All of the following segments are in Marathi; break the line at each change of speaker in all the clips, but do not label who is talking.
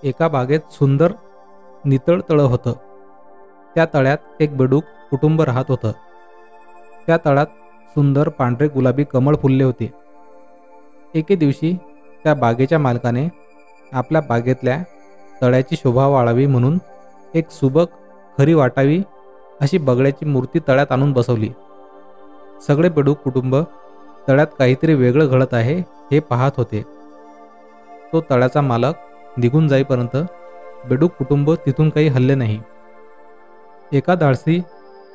एका बागेत सुंदर नितळ तळं होतं. त्या तळ्यात एक बेडूक कुटुंब राहत होतं. त्या तळ्यात सुंदर पांढरे गुलाबी कमळ फुलले होते. एके दिवशी त्या बागेच्या मालकाने आपल्या बागेतल्या तळ्याची शोभा वाढावी म्हणून एक सुबक खरी वाटावी अशी बगड्याची मूर्ती तळ्यात आणून बसवली. सगळे बेडूक कुटुंब तळ्यात काहीतरी वेगळं घडत आहे हे पाहत होते. तो तळ्याचा मालक निघून जाईपर्यंत बेडूक कुटुंब तिथून काही हलले नाही. एका धाडसी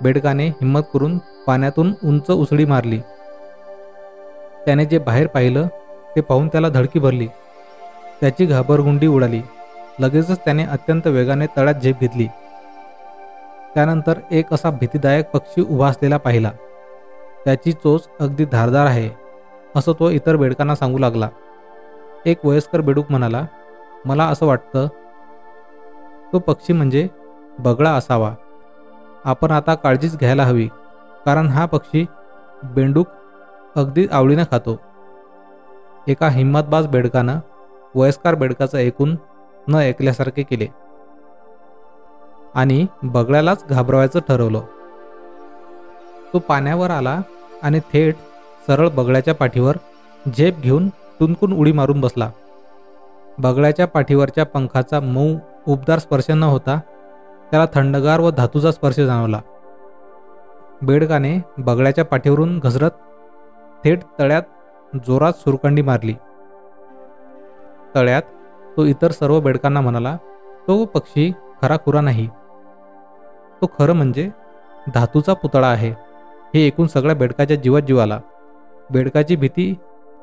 बेडकाने हिंमत करून पाण्यातून उंच उसळी मारली. त्याने जे बाहेर पाहिलं ते पाहून त्याला धडकी भरली. त्याची घाबरगुंडी उडाली. लगेचच त्याने अत्यंत वेगाने तळ्यात झेप घेतली. त्यानंतर एक असा भीतीदायक पक्षी उभा असलेला पाहिला. त्याची चोच अगदी धारदार आहे असं तो इतर बेडकांना सांगू लागला. एक वयस्कर बेडूक म्हणाला, मला असं वाटतं तो पक्षी म्हणजे बगळा असावा. आपण आता काळजीच घ्यायला हवी, कारण हा पक्षी बेंडूक अगदी आवडीनं खातो. एका हिंमतबाज बेडकानं वयस्कर बेडकाचं ऐकून न ऐकल्यासारखे केले आणि बगळ्यालाच घाबरवायचं ठरवलं. तो पाण्यावर आला आणि थेट सरळ बगळ्याच्या पाठीवर झेप घेऊन टुनकून उडी मारून बसला. बगळ्याच्या पाठीवरच्या पंखाचा मऊ उबदार स्पर्श न होता त्याला थंडगार व धातूचा स्पर्श जाणवला. बेडकाने बगळ्याच्या पाठीवरून घसरत थेट तळ्यात जोरात सुरकंडी मारली. तळ्यात तो इतर सर्व बेडकांना म्हणाला, तो पक्षी खराखुरा नाही, तो खरं म्हणजे धातूचा पुतळा आहे. हे ऐकून सगळ्या बेडकाच्या जीवात जीव आला. बेडकाची भीती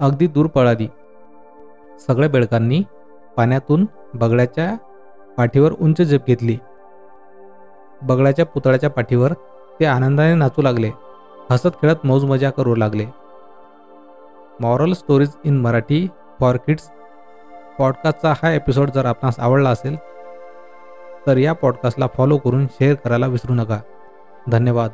अगदी दूर पळाली. सगळ्या बेडकांनी पाण्यातून बगळ्याच्या पाठीवर उंच झेप घेतली. बगळ्याच्या पुतळ्याच्या पाठीवर ते आनंदाने नाचू लागले. हसत खेळत मौज मजा करू लागले. Moral stories in Marathi for kids पॉडकास्टचा हा एपिसोड जर आपणास आवडला असेल तर या पॉडकास्टला फॉलो करून शेअर करायला विसरू नका. धन्यवाद.